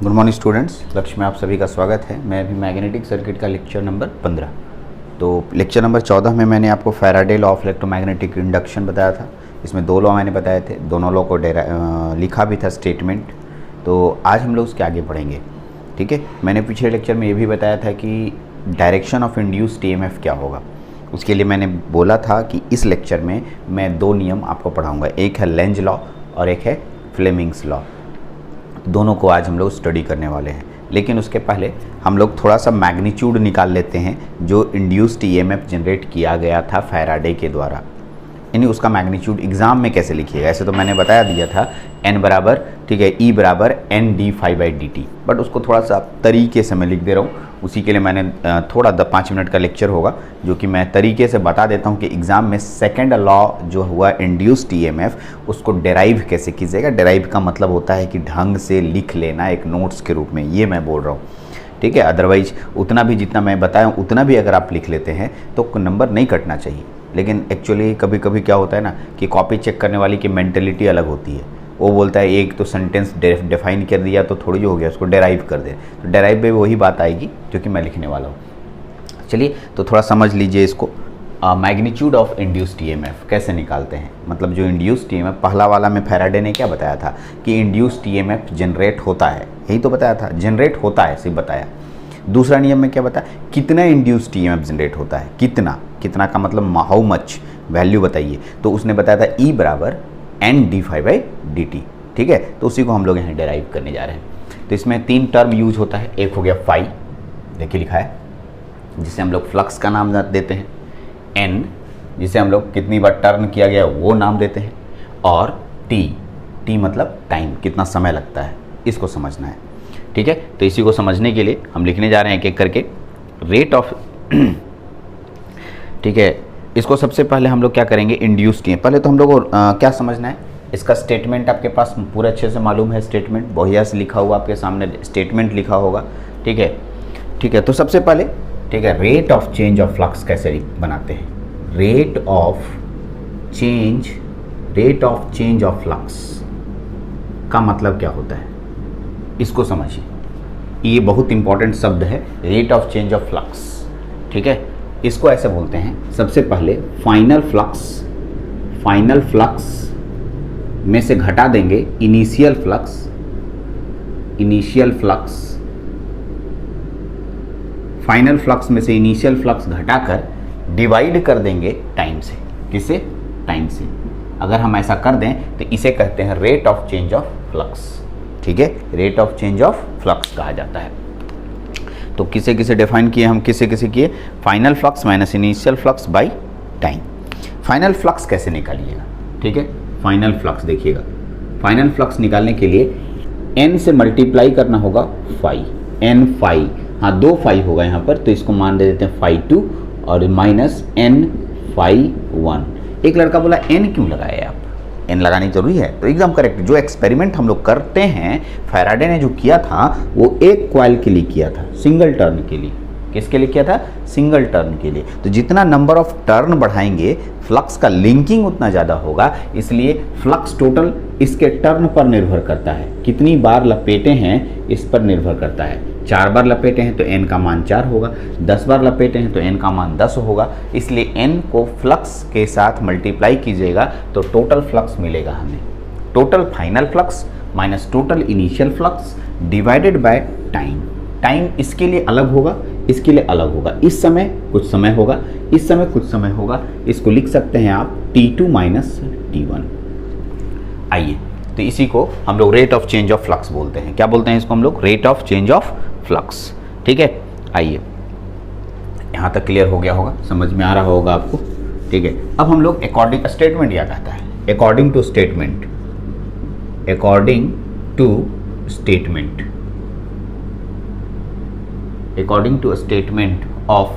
Good morning students, लक्ष्य में आप सभी का स्वागत है। मैं अभी मैग्नेटिक सर्किट का लेक्चर नंबर 15, तो लेक्चर नंबर 14 में मैंने आपको Faraday law of electromagnetic induction बताया था। इसमें दो लॉ मैंने बताए थे, दोनों लॉ को लिखा भी था स्टेटमेंट। तो आज हम लोग उसके आगे पढ़ेंगे। ठीक है, मैंने पिछले लेक्चर में ये भी बताया था कि डायरेक्शन ऑफ इंड्यूस्ड ईएमएफ क्या होगा। उसके लिए मैंने बोला था कि इस लेक्चर में मैं दो नियम आपको पढ़ाऊँगा, एक है लेंज लॉ और एक है फ्लेमिंग्स लॉ। दोनों को आज हम लोग स्टडी करने वाले हैं, लेकिन उसके पहले हम लोग थोड़ा सा मैग्नीट्यूड निकाल लेते हैं जो इंड्यूस्ड ईएमएफ जनरेट किया गया था फैराडे के द्वारा। यानी उसका मैग्नीट्यूड एग्जाम में कैसे लिखिएगा। ऐसे तो मैंने बताया दिया था n बराबर, ठीक है, E बराबर n d phi by d t, but उसको थोड़ा सा तरीके से मैं लिख दे रहा हूँ। उसी के लिए मैंने थोड़ा 5 मिनट का लेक्चर होगा जो कि मैं तरीके से बता देता हूँ कि एग्ज़ाम में सेकंड लॉ जो हुआ इंड्यूस्ड ईएमएफ उसको डेराइव कैसे कीजिएगा। डेराइव का मतलब होता है कि ढंग से लिख लेना एक नोट्स के रूप में, ये मैं बोल रहा हूँ। ठीक है, अदरवाइज उतना भी जितना मैं बताया उतना भी अगर आप लिख लेते हैं तो नंबर नहीं कटना चाहिए। लेकिन एक्चुअली कभी कभी क्या होता है ना कि कॉपी चेक करने वाली की मेंटेलिटी अलग होती है। वो बोलता है एक तो सेंटेंस डिफाइन कर दिया तो थोड़ी हो गया, उसको डेराइव कर दे। तो डेराइव में वही बात आएगी जो कि मैं लिखने वाला हूँ। चलिए तो थोड़ा समझ लीजिए इसको। मैग्नीट्यूड ऑफ इंड्यूस्ड ईएमएफ कैसे निकालते हैं। मतलब जो इंड्यूस्ड ईएमएफ पहला वाला में फैराडे ने क्या बताया था कि इंड्यूस्ड ईएमएफ जनरेट होता है, यही तो बताया था, जनरेट होता है सिर्फ बताया। दूसरा नियम में क्या बताया, कितना इंड्यूस्ड ईएमएफ जनरेट होता है, कितना, कितना का मतलब हाउ मच, वैल्यू बताइए। तो उसने बताया था ई बराबर n d phi by d t. ठीक है, तो उसी को हम लोग यहाँ डेराइव करने जा रहे हैं। तो इसमें 3 टर्म यूज होता है। एक हो गया फाई, देखिए लिखा है, जिसे हम लोग फ्लक्स का नाम देते हैं। एन, जिसे हम लोग कितनी बार टर्न किया गया वो नाम देते हैं। और टी, टी मतलब टाइम, कितना समय लगता है, इसको समझना है। ठीक है, तो इसी को समझने के लिए हम लिखने जा रहे हैं एक एक करके रेट ऑफ ठीक है, इसको सबसे पहले हम लोग क्या करेंगे, इंड्यूस्ड ईएमएफ। पहले तो हम लोग को क्या समझना है, इसका स्टेटमेंट आपके पास पूरा अच्छे से मालूम है। स्टेटमेंट बढ़िया से लिखा हुआ आपके सामने, स्टेटमेंट लिखा होगा। ठीक है, ठीक है, तो सबसे पहले ठीक है rate of change of flux कैसे बनाते हैं। Rate of change of flux का मतलब क्या होता है, इसको समझिए। ये बहुत इंपॉर्टेंट शब्द है, rate of change of flux. ठीक है, इसको ऐसे बोलते हैं, सबसे पहले फाइनल फ्लक्स में से घटा देंगे इनिशियल फ्लक्स, फाइनल फ्लक्स में से इनिशियल फ्लक्स घटाकर डिवाइड कर देंगे टाइम से। किसे, टाइम से। अगर हम ऐसा कर दें तो इसे कहते हैं rate of change of flux. ठीक है, rate of change of flux कहा जाता है। तो किसे किसे डिफाइन किए हम, किसे किसे किए, final flux minus initial flux by time. Final flux कैसे निकालिएगा, ठीक है, फाइनल फ्लक्स देखिएगा। फाइनल फ्लक्स निकालने के लिए n से मल्टीप्लाई करना होगा फाई, n फाई, हाँ 2 फाई होगा यहाँ पर, तो इसको मान दे देते हैं फाई 2 और माइनस n फाई 1। एक लड़का बोला n क्यों लगाए आप, n लगानी जरूरी है, तो एकदम करेक्ट। जो एक्सपेरिमेंट हम लोग करते हैं, फैराडे ने जो किया था वो एक कॉइल के लिए किया था, सिंगल टर्न के लिए। किसके लिए किया था, सिंगल टर्न के लिए। तो जितना नंबर ऑफ टर्न बढ़ाएंगे फ्लक्स का लिंकिंग उतना ज़्यादा होगा, इसलिए फ्लक्स टोटल इसके टर्न पर निर्भर करता है। कितनी बार लपेटे हैं इस पर निर्भर करता है। 4 बार लपेटे हैं तो n का मान 4 होगा, 10 बार लपेटे हैं तो n का मान 10 होगा। इसलिए n को फ्लक्स के साथ मल्टीप्लाई कीजिएगा तो टोटल फ्लक्स मिलेगा हमें। Total final flux minus total initial flux divided by time. Time इसके लिए अलग होगा, इसके लिए अलग होगा। इस समय कुछ समय होगा, इस समय कुछ समय होगा। इसको लिख सकते हैं आप T2 माइनस T1। आइए, तो इसी को हम लोग rate of change of flux बोलते हैं। क्या बोलते हैं इसको हम लोग, rate of change of flux. ठीक है, आइए, यहाँ तक क्लियर हो गया होगा, समझ में आ रहा होगा आपको। ठीक है, अब हम लोग अकॉर्डिंग, स्टेटमेंट याद आता है, according to statement, according to statement of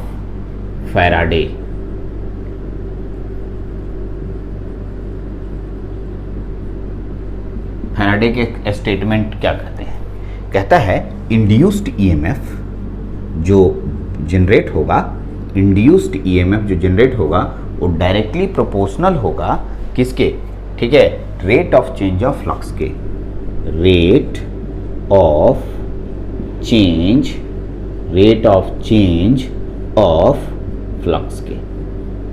Faraday. Faraday के स्टेटमेंट क्या कहते हैं, कहता है इंड्यूस्ड ईएमएफ जो जनरेट होगा, इंड्यूस्ड ईएमएफ जो जनरेट होगा वो डायरेक्टली प्रोपोर्शनल होगा किसके, ठीक है, rate of change of flux के। Rate of change of flux के,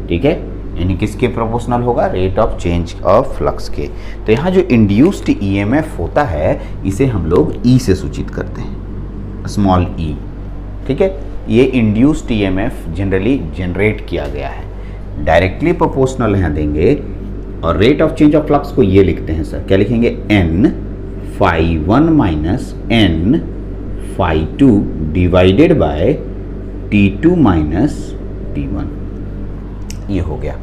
ठीक है, यानी किसके प्रोपोर्शनल होगा, rate of change of flux के। तो यहाँ जो इंड्यूस्ड ईएमएफ होता है इसे हम लोग ई से सूचित करते हैं, स्मॉल ई, ठीक है। ये इंड्यूस्ड ईएमएफ जनरली जनरेट किया गया है, डायरेक्टली प्रोपोर्शनल यहाँ देंगे और rate of change of flux को ये लिखते हैं सर, क्या लिखेंगे, n phi1 minus n phi2 divided by t2 minus t1, ये हो गया,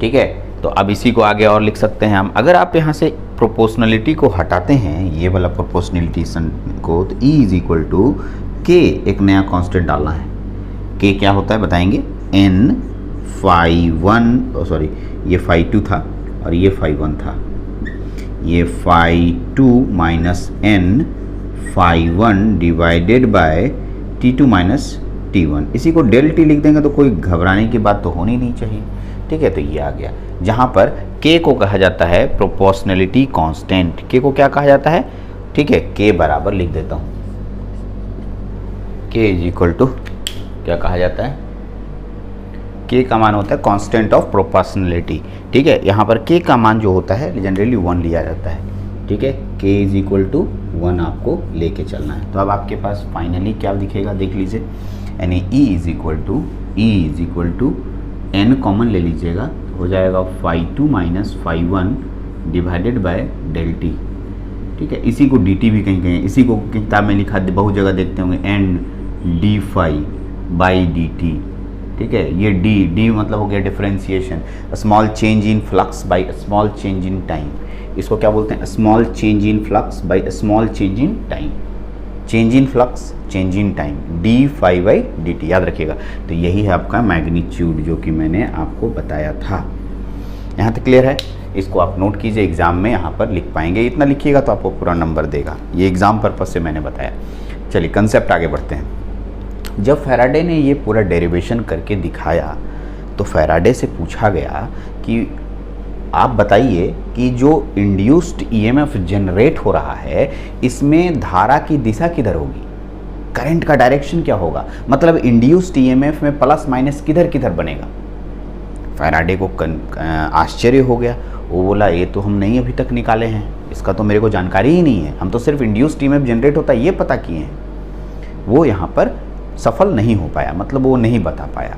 ठीक है। तो अब इसी को आगे और लिख सकते हैं हम। अगर आप यहाँ से प्रोपोर्शनलिटी को हटाते हैं, ये वाला प्रोपोर्शनलिटी को, तो E इज इक्वल टू के, एक नया कांस्टेंट डालना है। के क्या होता है बताएंगे, n phi1 सॉरी ये phi2 था और ये phi1 था, ये phi2 minus n phi1 divided bye t2 minus t1। इसी को डेल टी लिख देंगे तो कोई घबराने की बात तो होनी नहीं चाहिए, ठीक है। तो ये आ गया, जहाँ पर k को कहा जाता है प्रोपोर्शनलिटी कांस्टेंट। k को क्या कहा जाता है, ठीक है, k बराबर लिख देता हूँ, k इज इक्वल टू क्या कहा जाता है, k का मान होता है कांस्टेंट ऑफ प्रोपोर्शनलिटी, ठीक है। यहाँ पर k का मान जो होता है जनरली 1 लिया जाता है, ठीक है। k इज इक्वल टू 1 आपको लेके चलना है। तो अब आपके पास फाइनली क्या दिखेगा, देख लीजिए, यानी E is equal to n common ले लीजिएगा, हो जाएगा phi2 minus phi1 divided by del t, ठीक है। इसी को dt भी कहीं कहीं, इसी को किताब में लिखा बहुत जगह देखते होंगे, n d phi by dt, ठीक है। ये d मतलब हो गया differentiation, small change in flux by small change in time. इसको क्या बोलते हैं, small change in flux by small change in time, change in flux change in time, d phi by dt, याद रखिएगा। तो यही है आपका मैग्नीट्यूड जो कि मैंने आपको बताया था। यहाँ तक क्लियर है, इसको आप नोट कीजिए, एग्जाम में यहाँ पर लिख पाएंगे, इतना लिखिएगा तो आपको पूरा नंबर देगा। ये एग्जाम पर्पज से मैंने बताया। चलिए कंसेप्ट आगे बढ़ते हैं। जब फैराडे ने ये पूरा डेरिवेशन करके दिखाया तो फैराडे से पूछा गया कि आप बताइए कि जो इंड्यूस्ड ईएमएफ जनरेट हो रहा है इसमें धारा की दिशा किधर होगी, करंट का डायरेक्शन क्या होगा, मतलब इंड्यूस्ड ईएमएफ में प्लस माइनस किधर किधर बनेगा। फैराडे को आश्चर्य हो गया, वो बोला ये तो हम नहीं अभी तक निकाले हैं, इसका तो मेरे को जानकारी ही नहीं है, हम तो सिर्फ इंड्यूस्ड ईएमएफ जनरेट होता है ये पता किए हैं। वो यहाँ पर सफल नहीं हो पाया, मतलब वो नहीं बता पाया।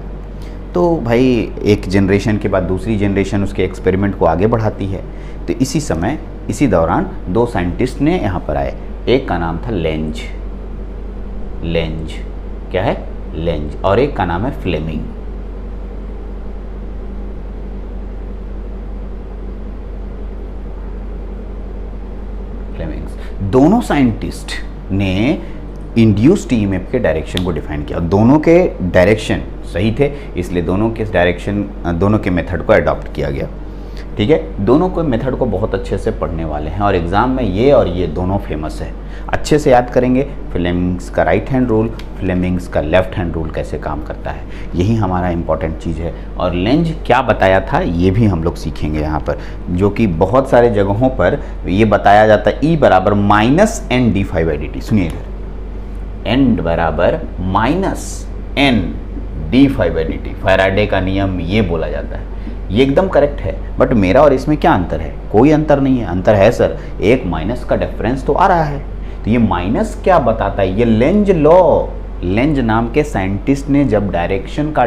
तो भाई एक जनरेशन के बाद दूसरी जनरेशन उसके एक्सपेरिमेंट को आगे बढ़ाती है। तो इसी समय इसी दौरान दो साइंटिस्ट ने यहाँ पर आए, एक का नाम था लेंज, क्या है, लेंज, और एक का नाम है फ्लेमिंग। दोनों साइंटिस्ट ने इंड्यूस्ड ईएमएफ के डायरेक्शन को डिफाइन किया, दोनों के डायरेक्शन सही थे, इसलिए दोनों के मेथड को अडॉप्ट किया गया, ठीक है। दोनों को मेथड को बहुत अच्छे से पढ़ने वाले हैं और एग्जाम में ये और ये दोनों फेमस है, अच्छे से याद करेंगे। फ्लेमिंग्स का राइट हैंड रूल, फ्लेमिंग्स का लेफ्ट हैंड रूल कैसे काम करता है, यही हमारा इंपॉर्टेंट चीज़ है। और लेंज क्या बताया था ये भी हम लोग सीखेंगे यहाँ पर, जो कि बहुत सारे जगहों पर ये बताया जाता है, E बराबर minus n d phi by d t. सुनिए इधर, n बराबर minus n d phi by d t, Faraday का नियम ये बोला जाता है। ये एकदम करेक्ट है, बट मेरा और इसमें क्या अंतर है, कोई अंतर नहीं है। अंतर है सर, एक माइनस का डिफरेंस तो आ रहा है। तो ये माइनस क्या बताता है, ये लेंज लॉ, लेंज नाम के साइंटिस्ट ने जब डायरेक्शन का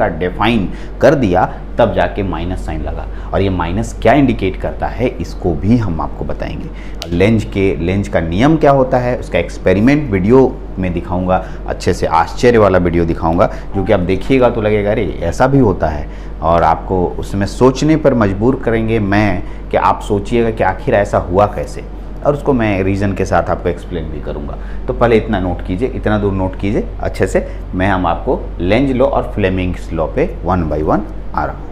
डिफाइन कर दिया तब जाके माइनस साइन लगा। और ये माइनस क्या इंडिकेट करता है इसको भी हम आपको बताएंगे। लेंज का नियम क्या होता है उसका एक्सपेरिमेंट वीडियो में दिखाऊंगा, अच्छे से आश्चर्य वाला वीडियो दिखाऊंगा, जो कि आप देखिएगा तो लगेगा अरे ऐसा भी होता है, और आपको उसमें सोचने पर मजबूर करेंगे मैं कि आप सोचिएगा कि आखिर ऐसा हुआ कैसे, और उसको मैं रीज़न के साथ आपको एक्सप्लेन भी करूंगा। तो पहले इतना नोट कीजिए, इतना दूर नोट कीजिए अच्छे से, मैं हम आपको लेंज लॉ और फ्लेमिंग्स लॉ पे 1 बाय 1 आ रहा हूँ।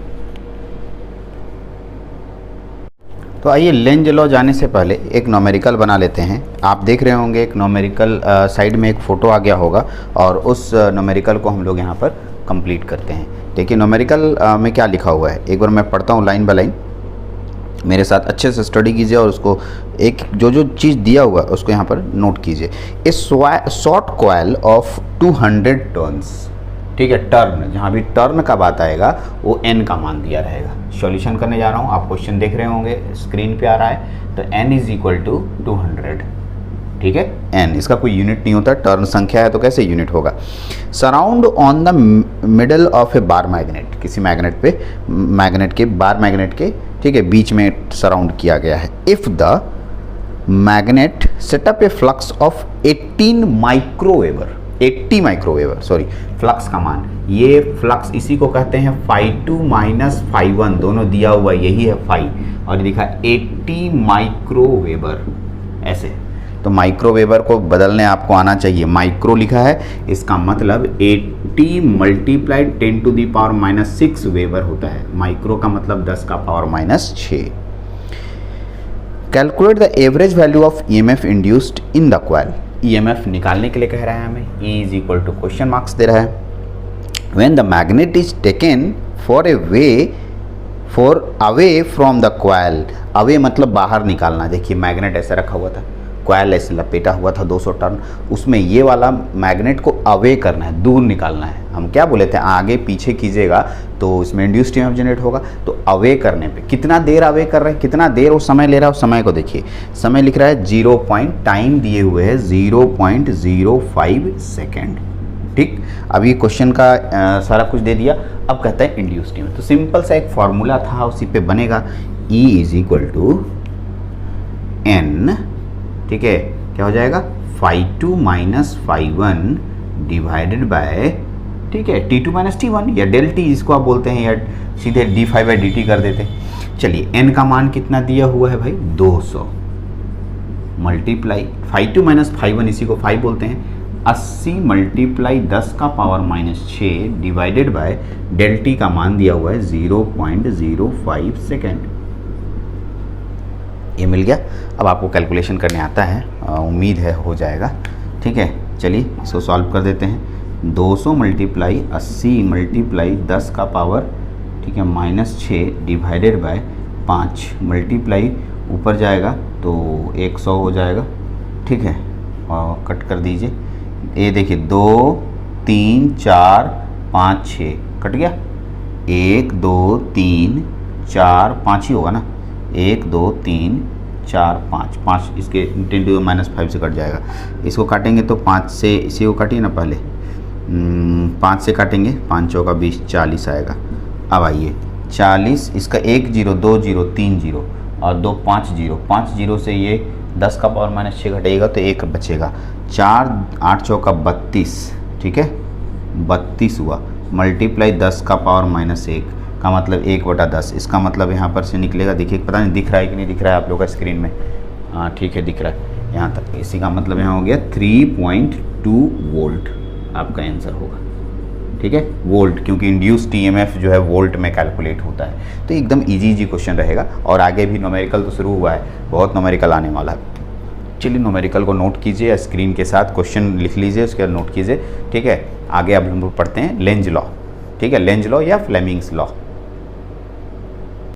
तो आइए लेंज लॉ जाने से पहले एक नॉमेरिकल बना लेते हैं। आप देख रहे होंगे एक नॉमेरिकल साइड में एक फ़ोटो आ गया होगा, और उस नॉमेरिकल को हम लोग यहाँ पर कंप्लीट करते हैं। देखिए नॉमेरिकल में क्या लिखा हुआ है, एक बार मैं पढ़ता हूँ लाइन बाय लाइन। मेरे साथ अच्छे से स्टडी कीजिए और उसको एक जो जो चीज़ दिया हुआ है उसको यहाँ पर नोट कीजिए। ए शॉर्ट कॉयल ऑफ 200 टर्न्स, ठीक है, टर्न, जहाँ भी टर्न का बात आएगा वो n का मान दिया रहेगा। सॉल्यूशन करने जा रहा हूँ, आप क्वेश्चन देख रहे होंगे स्क्रीन पे आ रहा है, तो n इज इक्वल टू 200, ठीक है। n इसका कोई यूनिट नहीं होता, टर्न संख्या है तो कैसे यूनिट होगा। Surround on the middle of A bar magnet, किसी मैग्नेट पे, मैग्नेट के, बार मैग्नेट के, ठीक है, बीच में सराउंड किया गया है। If the magnet setup a flux of 18 micro weber, 80 micro weber, sorry, flux का मान, ये फ्लक्स इसी को कहते हैं φ2 माइनस φ1, दोनों दिया हुआ यही है फाई, और लिखा 80 माइक्रोवेबर, ऐसे। तो माइक्रोवेबर को बदलने आपको आना चाहिए, माइक्रो लिखा है, इसका मतलब 80 multiplied 10 to the power minus 6 weber होता है। माइक्रो का मतलब 10 का power minus 6। Calculate the average value of EMF induced in the coil. EMF निकालने के लिए कह रहा है हमें, E is equal to question marks दे रहा है। When the magnet is taken for away from the coil, away मतलब बाहर निकालना। देखिए मैग्नेट ऐसे रखा हुआ था, कॉइल ऐसे लपेटा हुआ था 200 टर्न, उसमें ये वाला मैग्नेट को अवे करना है, दूर निकालना है। हम क्या बोले थे, आगे पीछे कीजिएगा तो इसमें इंड्यूस्ड ईएमएफ जनरेट होगा। तो अवे करने पे कितना देर अवे कर रहे हैं, कितना देर वो समय ले रहा है, उस समय को देखिए। समय लिख रहा है 0 टाइम दिए हुए है 0.05 सेकेंड, ठीक। अब ये क्वेश्चन का सारा कुछ दे दिया। अब कहता है इंड्यूस्ड ईएमएफ, तो सिंपल सा एक फॉर्मूला था, उसी पे बनेगा। E is equal to N, ठीक है, क्या हो जाएगा, φ2 माइनस φ1 डिवाइडेड बाय, ठीक है, T2 माइनस T1 या डेल T जिसको आप बोलते हैं, या सीधे d∅dt कर देते। चलिए n का मान कितना दिया हुआ है भाई, 200 मल्टीप्लाई φ2 माइनस φ1, इसी को फाई बोलते हैं, 80 मल्टीप्लाई 10 का power minus 6 divided by del T का मान दिया हुआ है 0.05 सेकेंड। ये मिल गया। अब आपको कैलकुलेशन करने आता है, उम्मीद है हो जाएगा, ठीक है। चलिए इसको सॉल्व कर देते हैं। 200 मल्टीप्लाई 80 मल्टीप्लाई 10 का पावर, ठीक है, माइनस 6 डिवाइडेड बाय 5 मल्टीप्लाई ऊपर जाएगा तो 100 हो जाएगा, ठीक है, और कट कर दीजिए। ये देखिए 2 3 4 5 6 कट गया, 1 2 3 4 5 ही होगा ना, 1 2 3 4 5 5, इसके 10 टू माइनस 5 से कट जाएगा। इसको काटेंगे तो 5 से, इसी को काटिए ना पहले, 5 से काटेंगे, 5 चौका 20, 40 आएगा। अब आइए 40, इसका 1 0 2 0 3 0 और 2 5 0, 5 0 से ये 10 का पावर माइनस 6 घटेगा तो 1 बचेगा। 4 8 चौका 32, ठीक है, 32 हुआ, मल्टीप्लाई 10 का पावर माइनस 1 का मतलब 1/10। इसका मतलब यहाँ पर से निकलेगा, देखिए पता नहीं दिख रहा है कि नहीं दिख रहा है आप लोगों का स्क्रीन में, हाँ ठीक है दिख रहा है यहाँ तक। इसी का मतलब यहाँ हो गया 3.2 वोल्ट आपका आंसर होगा, ठीक है, वोल्ट, क्योंकि इंड्यूस्ड ईएमएफ जो है वोल्ट में कैलकुलेट होता है। तो एकदम इजी क्वेश्चन रहेगा, और आगे भी न्यूमेरिकल तो शुरू हुआ है, बहुत न्यूमेरिकल आने वाला है। चलिए न्यूमेरिकल को नोट कीजिए, स्क्रीन के साथ क्वेश्चन लिख लीजिए, उसके बाद नोट कीजिए, ठीक है। आगे अब हम लोग पढ़ते हैं लेंज लॉ, ठीक है, लेंज लॉ या फ्लेमिंग्स लॉ।